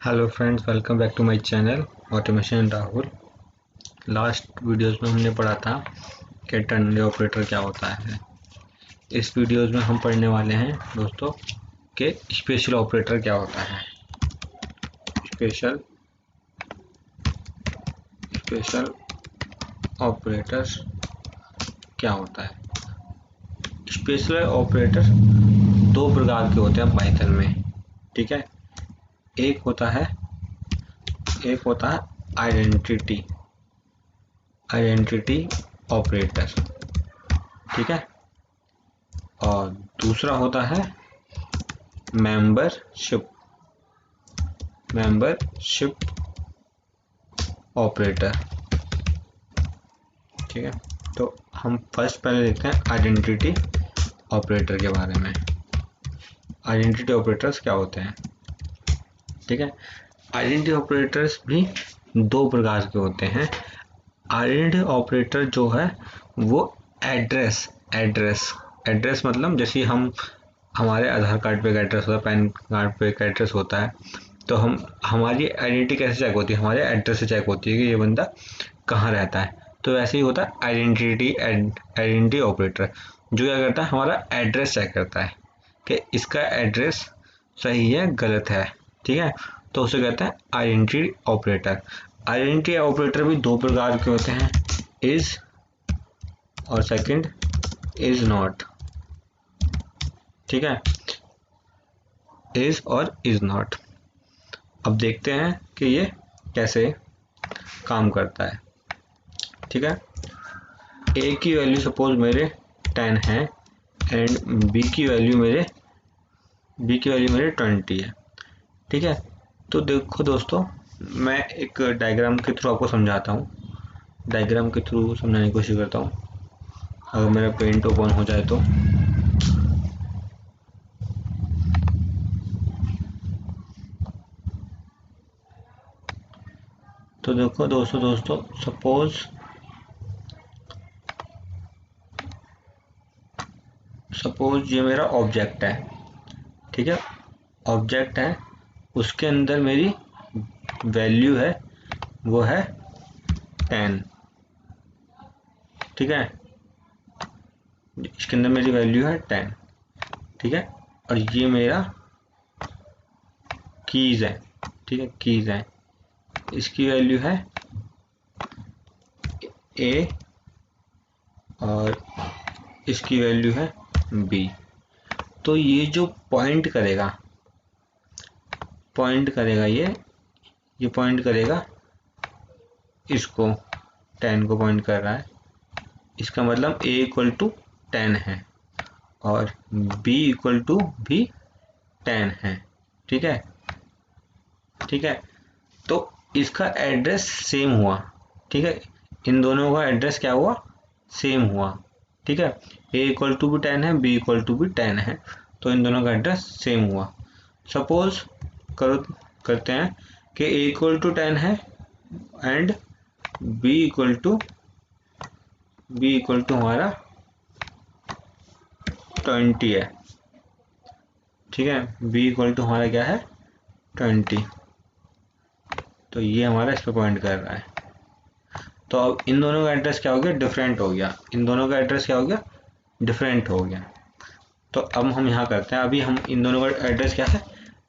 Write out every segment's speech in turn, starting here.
Hello friends, welcome back to my channel automation Rahul. Last videos में हमने पढ़ा था कि टर्नरी ऑपरेटर क्या होता है। इस वीडियोस में हम पढ़ने वाले हैं दोस्तों कि स्पेशल ऑपरेटर क्या होता है। स्पेशल ऑपरेटर क्या होता है। स्पेशल ऑपरेटर दो प्रकार के होते हैं पाइथन में, ठीक है। एक होता है आइडेंटिटी ऑपरेटर, ठीक है। और दूसरा होता है मेंबरशिप ऑपरेटर, ठीक है। तो हम पहले देखते हैं आइडेंटिटी ऑपरेटर के बारे में। आइडेंटिटी ऑपरेटर्स क्या होते हैं, ठीक है। आइडेंटिटी ऑपरेटर्स भी दो प्रकार के होते हैं। आइडेंटिटी ऑपरेटर जो है वो एड्रेस मतलब जैसे हम हमारे आधार कार्ड पे एक एड्रेस होता है, पैन कार्ड पे एक एड्रेस होता है, तो हम हमारी आइडेंटिटी कैसे चेक होती है, हमारे एड्रेस से चेक होती है कि ये बंदा कहाँ रहता है। तो ऐसे ही होता है आइडेंटिटी ऑपरेटर, जो क्या करता है, हमारा एड्रेस चेक करता है कि इसका एड्रेस सही है गलत है, ठीक है। तो उसे कहते हैं आइडेंटिटी ऑपरेटर। आइडेंटिटी ऑपरेटर भी दो प्रकार के होते हैं, इज और सेकंड इज नॉट, ठीक है। इज और इज नॉट। अब देखते हैं कि ये कैसे काम करता है, ठीक है। ए की वैल्यू सपोज मेरे 10 है एंड बी की वैल्यू मेरे 20 है, ठीक है। तो देखो दोस्तों, मैं एक डायग्राम के थ्रू आपको समझाता हूँ, डायग्राम के थ्रू समझाने की कोशिश करता हूँ। अगर मेरा पेंट ओपन हो जाए तो देखो दोस्तों सपोज ये मेरा ऑब्जेक्ट है, ठीक है। ऑब्जेक्ट है, उसके अंदर मेरी वैल्यू है वो है 10, ठीक है। इसके अंदर मेरी वैल्यू है 10, ठीक है। और ये मेरा कीज है, ठीक है, कीज है। इसकी वैल्यू है ए और इसकी वैल्यू है बी। तो ये जो पॉइंट करेगा ये पॉइंट करेगा इसको, 10 को पॉइंट कर रहा है। इसका मतलब a इक्वल टू 10 है और b इक्वल टू भी 10 है, ठीक है, ठीक है। तो इसका एड्रेस सेम हुआ, ठीक है। इन दोनों का एड्रेस क्या हुआ, सेम हुआ, ठीक है। a इक्वल टू भी 10 है, b इक्वल टू भी 10 है, तो इन दोनों का एड्रेस सेम हुआ। सपोज करते हैं कि a इक्वल टू 10 है एंड b इक्वल टू हमारा 20 है, ठीक है। b इक्वल टू हमारा क्या है 20। तो ये हमारा इस पर पॉइंट कर रहा है। तो अब इन दोनों का एड्रेस क्या हो गया, डिफरेंट हो गया। इन दोनों का एड्रेस क्या हो गया, डिफरेंट हो गया। तो अब हम यहाँ करते हैं, अभी हम इन दोनों का एड्रेस क्या है,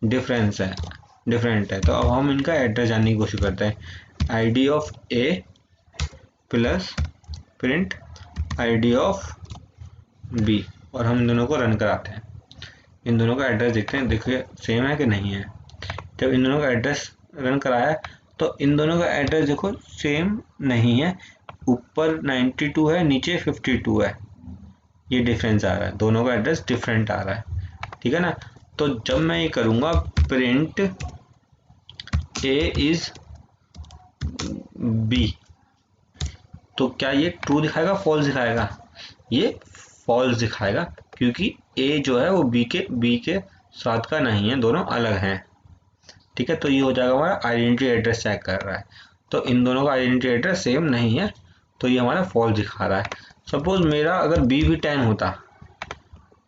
डिफरेंट है। तो अब हम इनका एड्रेस जानने की कोशिश करते हैं। id of a plus print id of b, और हम इन दोनों को रन कराते हैं। इन दोनों का एड्रेस देखते हैं, देखिए सेम है कि नहीं है। जब इन दोनों का एड्रेस रन कराया तो इन दोनों का एड्रेस देखो सेम नहीं है, ऊपर 92 है, नीचे 52 है। ये डिफरेंस आ रहा है, दोनों का एड्रेस डिफरेंट आ रहा है, ठीक है ना। तो जब मैं ये करूँगा प्रिंट a इज b, तो क्या ये ट्रू दिखाएगा फॉल्स दिखाएगा, ये फॉल्स दिखाएगा, क्योंकि a जो है वो b के साथ का नहीं है, दोनों अलग हैं, ठीक है। तो ये हो जाएगा हमारा आइडेंटिटी एड्रेस चेक कर रहा है। तो इन दोनों का आइडेंटिटी एड्रेस सेम नहीं है, तो ये हमारा फॉल्स दिखा रहा है। सपोज मेरा अगर b भी 10 होता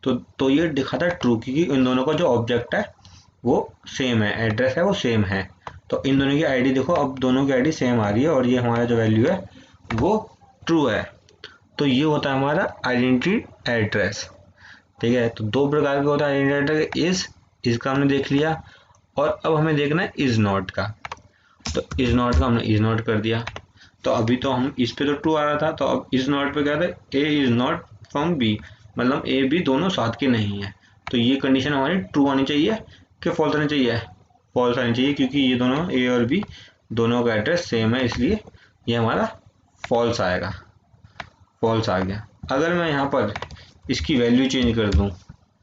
तो ये दिखाता ट्रू, क्योंकि इन दोनों का जो ऑब्जेक्ट है वो सेम है, एड्रेस है वो सेम है। तो इन दोनों की आईडी देखो, अब दोनों की आईडी सेम आ रही है और ये हमारा जो वैल्यू है वो ट्रू है। तो ये होता है हमारा आइडेंटिटी एड्रेस। ठीक है, तो दो प्रकार का होता है आइडेंटिटी एड्रेस, इसका हमने देख लिया, और अब हमें देखना है इज नॉट का। तो इज नॉट का हमने इज नॉट कर दिया। तो अभी तो हम इस पे तो ट्रू आ रहा था, तो अब इज नॉट पे क्या था, ए इज नॉट फ्रॉम बी, मतलब ए बी दोनों साथ के नहीं है। तो ये कंडीशन हमारी ट्रू आनी चाहिए कि फॉल्स आनी चाहिए, फॉल्स आनी चाहिए, क्योंकि ये दोनों ए और बी दोनों का एड्रेस सेम है, इसलिए ये हमारा फॉल्स आएगा, फॉल्स आ गया। अगर मैं यहाँ पर इसकी वैल्यू चेंज कर दूँ,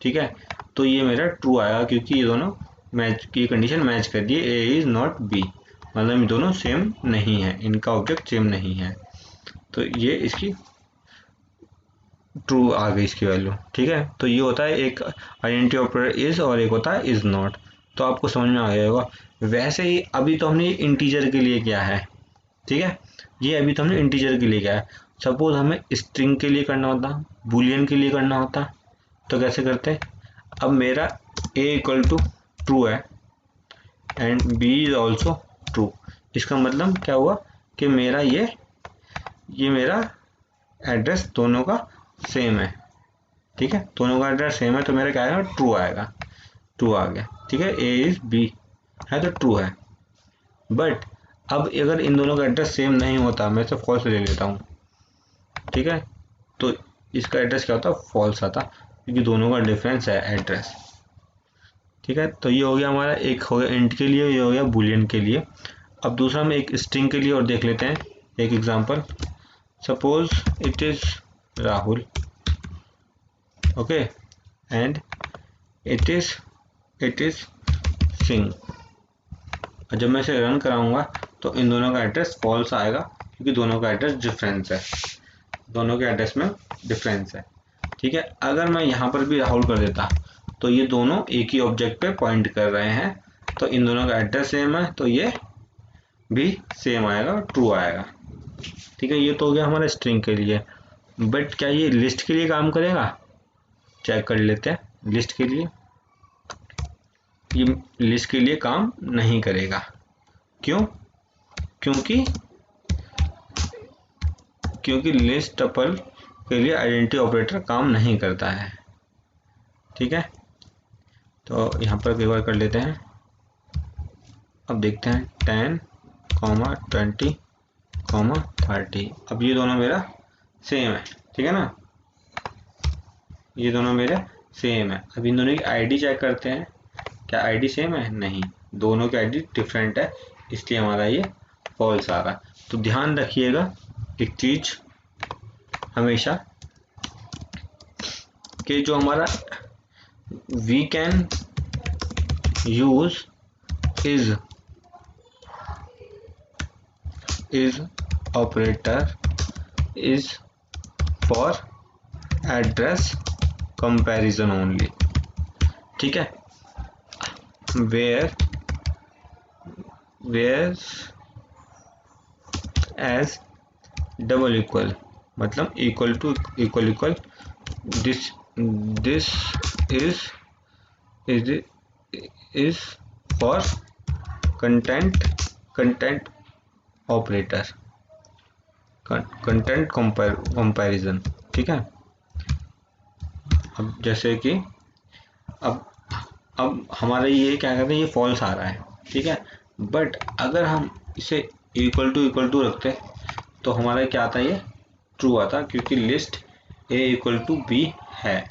ठीक है, तो ये मेरा ट्रू आएगा, क्योंकि ये दोनों मैच की कंडीशन मैच कर दी है, ए इज़ नॉट बी, मतलब ये दोनों सेम नहीं है, इनका ऑब्जेक्ट सेम नहीं है, तो ये इसकी ट्रू आ गई इसकी वैल्यू। ठीक है, तो ये होता है एक आइडेंटिटी ऑपरेटर इज और एक होता है इज नॉट। तो आपको समझ में आ गया होगा। वैसे ही अभी तो हमने इंटीजर के लिए किया है, ठीक है, ये अभी तो हमने इंटीजर के लिए किया है। सपोज हमें स्ट्रिंग के लिए करना होता, बूलियन के लिए करना होता, तो कैसे करते। अब मेरा a इक्वल टू ट्रू है and b is also true, इसका मतलब क्या हुआ कि मेरा ये मेरा एड्रेस दोनों का सेम है। ठीक है, दोनों का एड्रेस सेम है, तो मेरा क्या आएगा, ट्रू आएगा, ट्रू आ गया। ठीक है, ए इज बी है तो ट्रू है। बट अब अगर इन दोनों का एड्रेस सेम नहीं होता, मैं इसे फॉल्स ले लेता हूँ, ठीक है, तो इसका एड्रेस क्या होता, फॉल्स आता, क्योंकि दोनों का डिफरेंस है एड्रेस। ठीक है, तो ये हो गया हमारा, एक हो गया इंट के लिए, ये हो गया बूलियन के लिए। अब दूसरा हम एक स्ट्रिंग के लिए और देख लेते हैं एक example. Suppose it is Rahul, okay, and it is Singh. जब मैं इसे रन कराऊंगा तो इन दोनों का एड्रेस फॉल्स आएगा, क्योंकि दोनों का एड्रेस डिफरेंस है, दोनों के एड्रेस में डिफरेंस है। ठीक है, अगर मैं यहाँ पर भी राहुल कर देता तो ये दोनों एक ही ऑब्जेक्ट पे पॉइंट कर रहे हैं, तो इन दोनों का एड्रेस सेम है, तो ये भी सेम आएगा, ट्रू आएगा। ठीक है, ये तो हो गया हमारा स्ट्रिंग के लिए। बट क्या ये लिस्ट के लिए काम करेगा, चेक कर लेते हैं। लिस्ट के लिए, ये लिस्ट के लिए काम नहीं करेगा। क्यों, क्योंकि लिस्ट टपल के लिए आइडेंटिटी ऑपरेटर काम नहीं करता है। ठीक है, तो यहाँ पर एक बार कर लेते हैं। अब देखते हैं 10, 20, 30। अब ये दोनों मेरा सेम है, ठीक है ना, ये दोनों मेरे सेम है। अब इन दोनों की आईडी चेक करते हैं, क्या आईडी सेम है, नहीं, दोनों की आईडी डिफरेंट है, इसलिए हमारा ये फॉल्स आ रहा है। तो ध्यान रखिएगा एक चीज हमेशा, कि जो हमारा we can use is operator is for address comparison only. ठीक है, वेयर एज डबल इक्वल, मतलब equal to equal, this is for content operator, content comparison. ठीक है, अब जैसे कि अब हमारा ये क्या कहते हैं, ये फॉल्स आ रहा है, ठीक है, बट अगर हम इसे इक्वल टू रखते तो हमारा क्या आता है, ये ट्रू आता, क्योंकि list A equal to B है,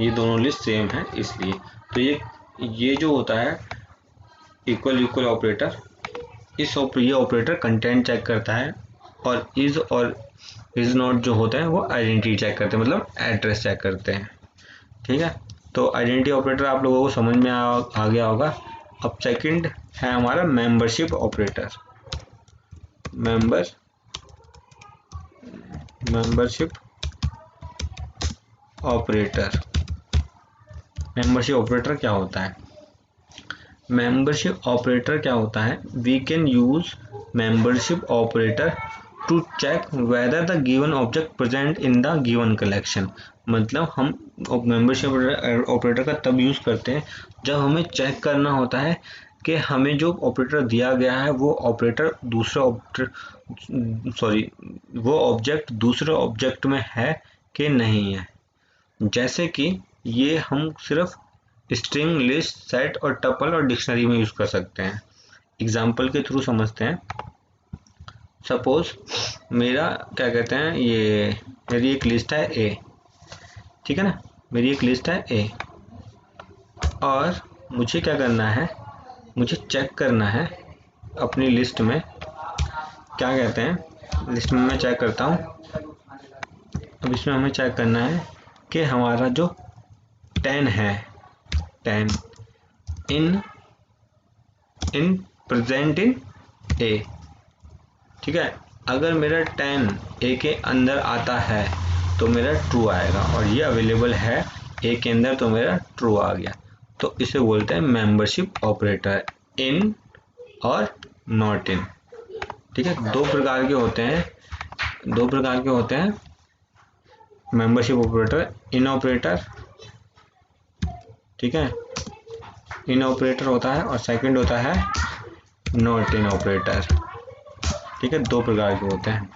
ये दोनों लिस्ट सेम है इसलिए। तो ये जो होता है इक्वल ऑपरेटर, ये ऑपरेटर कंटेंट चेक करता है, और इज नॉट जो होता है वो आइडेंटिटी चेक करते हैं, मतलब एड्रेस चेक करते हैं। ठीक है, तो आइडेंटिटी ऑपरेटर आप लोगों को समझ में आ गया होगा। अब सेकंड है हमारा मेंबरशिप ऑपरेटर। मेंबरशिप ऑपरेटर क्या होता है, मेंबरशिप ऑपरेटर क्या होता है, we can use membership operator to check whether the given object present in the given collection. मतलब हम मेंबरशिप ऑपरेटर का तब यूज करते हैं जब हमें चेक करना होता है कि हमें जो ऑपरेटर दिया गया है वो ऑब्जेक्ट दूसरे ऑब्जेक्ट में है कि नहीं है। जैसे कि ये हम सिर्फ स्ट्रिंग, लिस्ट, सेट और टपल और डिक्शनरी में यूज कर सकते हैं। एग्जाम्पल के थ्रू समझते हैं। सपोज मेरा क्या कहते हैं, ये मेरी एक लिस्ट है ए, ठीक है ना, मेरी एक लिस्ट है ए, और मुझे क्या करना है, मुझे चेक करना है अपनी लिस्ट में, क्या कहते हैं, लिस्ट में मैं चेक करता हूँ। अब इसमें हमें चेक करना है कि हमारा जो 10 है, 10 इन प्रेजेंट इन ए, ठीक है। अगर मेरा 10 ए के अंदर आता है तो मेरा ट्रू आएगा, और ये अवेलेबल है ए के अंदर तो मेरा ट्रू आ गया। तो इसे बोलते हैं मेंबरशिप ऑपरेटर, इन और नॉट इन, ठीक है। दो प्रकार के होते हैं मेंबरशिप ऑपरेटर, इन ऑपरेटर, ठीक है, इन ऑपरेटर होता है, और सेकंड होता है नॉट इन ऑपरेटर, ठीक है। दो प्रकार के होते हैं।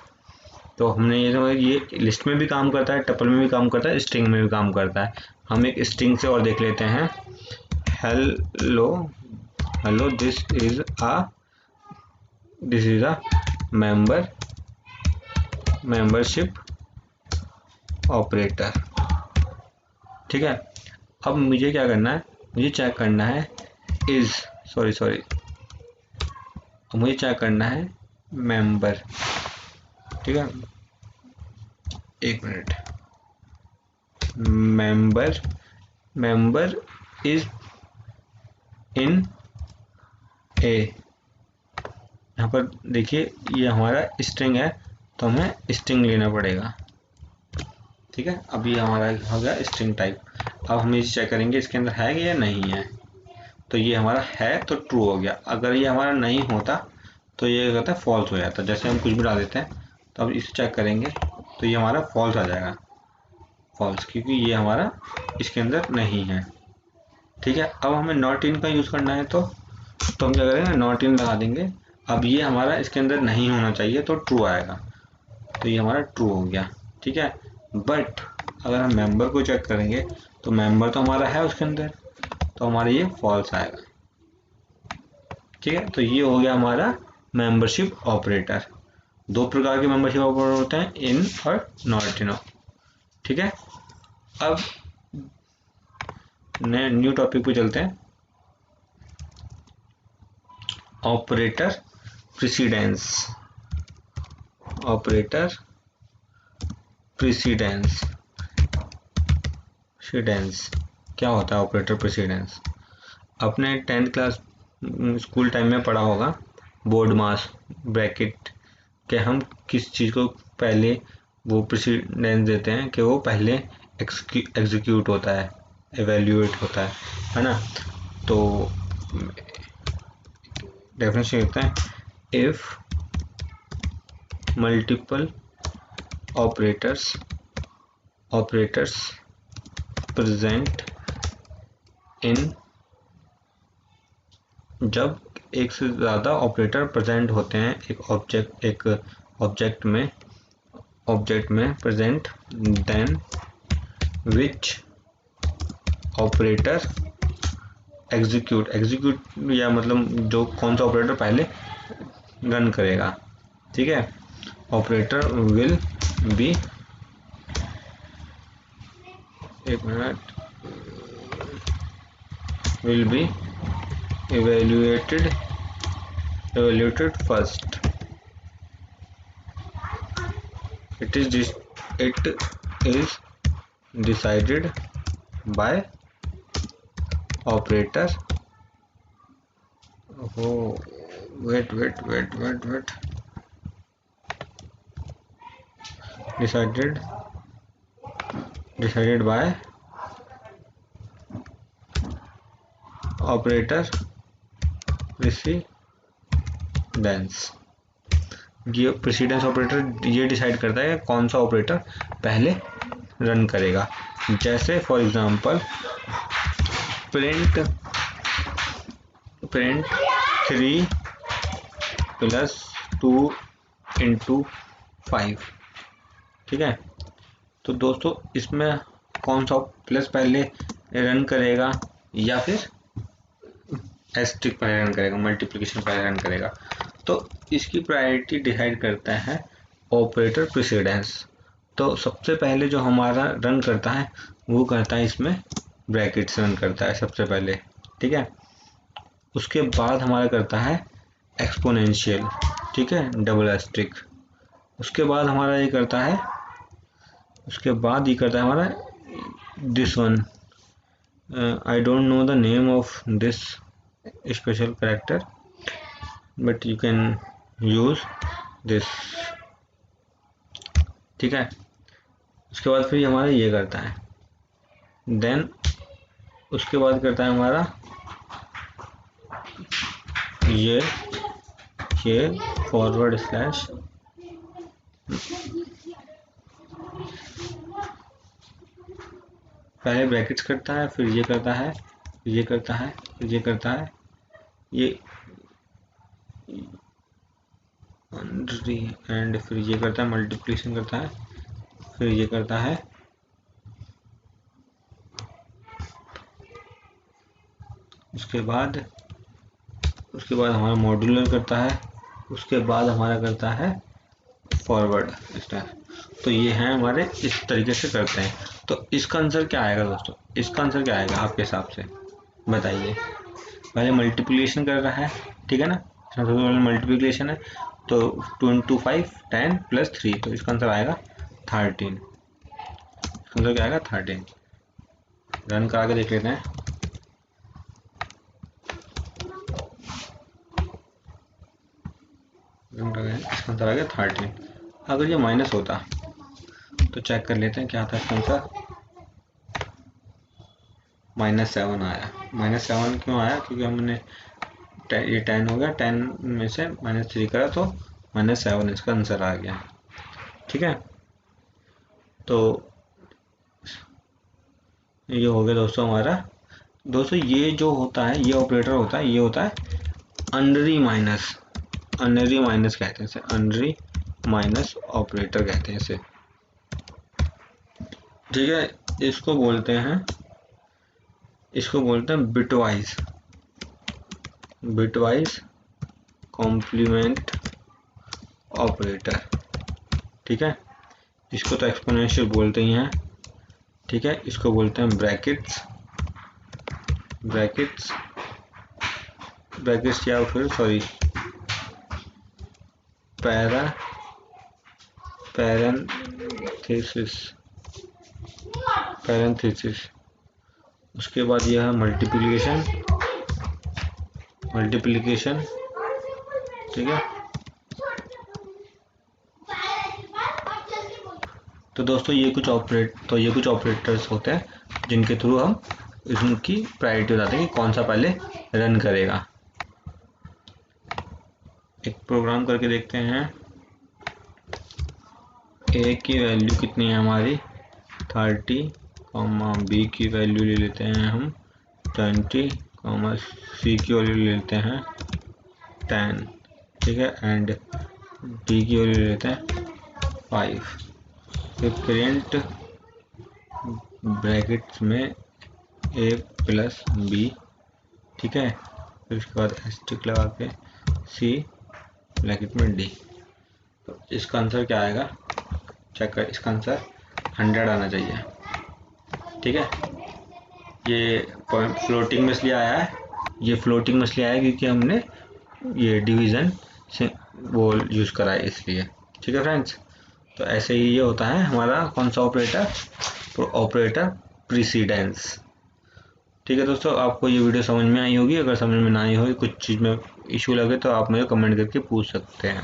तो हमने ये समझा, ये लिस्ट में भी काम करता है, टपल में भी काम करता है, स्ट्रिंग में भी काम करता है। हम एक स्ट्रिंग से और देख लेते हैं। Hello this is a membership operator, ठीक है। अब मुझे क्या करना है, मुझे चेक करना है मुझे चेक करना है मेंबर, ठीक है। एक मिनट, मेंबर इज इन ए, यहाँ पर देखिए ये हमारा स्ट्रिंग है, तो हमें स्ट्रिंग लेना पड़ेगा, ठीक है। अभी हमारा हो गया स्ट्रिंग टाइप। अब हम इसे चेक करेंगे इसके अंदर है कि या नहीं है। तो ये हमारा है तो ट्रू हो गया। अगर ये हमारा नहीं होता तो ये कहता है फॉल्स हो जाता। जैसे हम कुछ भी डाल देते हैं, तो अब इसे चेक करेंगे तो ये हमारा फॉल्स आ जाएगा, फॉल्स, क्योंकि ये हमारा इसके अंदर नहीं है, ठीक है। अब हमें नॉट इन का यूज़ करना है, तो हम क्या करेंगे, नॉट इन लगा देंगे। अब ये हमारा इसके अंदर नहीं होना चाहिए तो ट्रू आएगा, तो ये हमारा ट्रू हो गया, ठीक है। बट अगर हम मेंबर को चेक करेंगे तो मेंबर तो हमारा है उसके अंदर, तो हमारा ये फॉल्स आएगा, ठीक है। तो ये हो गया हमारा मेंबरशिप ऑपरेटर। दो प्रकार के मेंबरशिप ऑपरेटर होते हैं, इन और नॉट इन, ठीक है। अब नए न्यू टॉपिक पे चलते हैं, ऑपरेटर प्रेसिडेंस। ऑपरेटर प्रेसिडेंस क्या होता है ऑपरेटर प्रेसिडेंस? अपने 10th क्लास स्कूल टाइम में पढ़ा होगा, बोर्ड मास ब्रैकेट, कि हम किस चीज़ को पहले वो प्रेसिडेंस देते हैं कि वो पहले एग्जीक्यूट होता है, एवेल्यूएट होता है ना। तो डेफिनेशन होता है, if multiple operators present in, जब एक से ज़्यादा ऑपरेटर प्रेजेंट होते हैं एक ऑब्जेक्ट में present, then which operator execute या मतलब जो कौन सा ऑपरेटर पहले रन करेगा, ठीक है। ऑपरेटर विल बी, एक minute, will be evaluated first. It is decided by operator. Oh, wait. Decided by operator precedence. ये प्रेसिडेंस ऑपरेटर ये डिसाइड करता है कौन सा ऑपरेटर पहले रन करेगा। जैसे फॉर एग्जांपल प्रिंट 3 + 2 × 5, ठीक है। तो दोस्तों इसमें कौन सा प्लस पहले रन करेगा या फिर एस्ट्रिक पहले रन करेगा, मल्टीप्लिकेशन पहले रन करेगा? तो इसकी प्रायोरिटी डिसाइड करता है ऑपरेटर प्रेसिडेंस। तो सबसे पहले जो हमारा रन करता है वो करता है इसमें ब्रैकेट्स रन करता है सबसे पहले, ठीक है। उसके बाद हमारा करता है एक्सपोनेंशियल, ठीक है, डबल एस्ट्रिक। उसके बाद हमारा ये करता है, उसके बाद ये करता है हमारा this one, I don't know the name of this special character but you can use this, ठीक है। उसके बाद फिर हमारा ये करता है, देन उसके बाद करता है हमारा ये फॉरवर्ड स्लैश, पहले ब्रैकेट्स करता है, फिर ये करता है, फिर ये करता है, फिर ये करता है, ये एंड फिर ये करता है, मल्टीप्लिकेशन करता है, फिर ये करता है, उसके बाद हमारा मॉड्यूलर करता है, उसके बाद हमारा करता है फॉरवर्ड स्लैश। तो ये है हमारे, इस तरीके से करते हैं। तो इसका आंसर क्या आएगा दोस्तों? इसका आंसर क्या आएगा आपके हिसाब से, बताइए। पहले मल्टीप्लिकेशन कर रहा है, ठीक है ना, सबसे पहले मल्टीप्लिकेशन है, तो 2 × 5 10 + 3, तो इसका आंसर आएगा 13। इसका आंसर क्या आएगा? 13। रन करा के देख लेते हैं। इसका आंसर आ गया 13। अगर ये माइनस होता तो चेक कर लेते हैं क्या था इसका आंसर। -7 आया। -7 क्यों आया? क्योंकि हमने ये 10 हो गया, 10 में से -3 करा तो -7 इसका आंसर आ गया, ठीक है। तो ये हो गया दोस्तों हमारा। दोस्तों ये जो होता है, ये ऑपरेटर होता है, ये होता है अनरी माइनस, अनरी माइनस कहते हैं इसे, अनरी माइनस ऑपरेटर कहते हैं इसे, ठीक है। इसको बोलते हैं बिटवाइज, बिटवाइज कॉम्प्लीमेंट ऑपरेटर, ठीक है। इसको तो एक्सपोनेंशियल बोलते ही हैं, ठीक है। इसको बोलते हैं ब्रैकेट्स, ब्रैकेट्स या फिर सॉरी पैरेंथेसिस। उसके बाद यह है मल्टीप्लिकेशन, ठीक है। तो दोस्तों ये कुछ ऑपरेटर्स होते हैं जिनके थ्रू हम इनकी प्रायोरिटी बताते हैं कि कौन सा पहले रन करेगा। एक प्रोग्राम करके देखते हैं। ए की वैल्यू कितनी है हमारी 30, बी की वैल्यू ले लेते हैं हम 20, सी की वैल्यू ले लेते हैं 10, ठीक है, एंड डी की वैल्यू ले लेते हैं 5। फिर प्रिंट ब्रैकेट्स में ए + बी, ठीक है। फिर उसके बाद एस्ट्रिक लगा के सी ब्रैकेट में डी। तो इसका आंसर क्या आएगा चेक कर। इसका आंसर 100 आना चाहिए, ठीक है। ये फ्लोटिंग में इसलिए आया है, क्योंकि हमने ये डिवीज़न से वो यूज़ करा है इसलिए, ठीक है फ्रेंड्स। तो ऐसे ही ये होता है हमारा कौन सा ऑपरेटर, तो ऑपरेटर प्रीसीडेंस, ठीक है। दोस्तों आपको ये वीडियो समझ में आई होगी। अगर समझ में ना आई हो, कुछ चीज़ में इशू लगे तो आप मुझे कमेंट करके पूछ सकते हैं।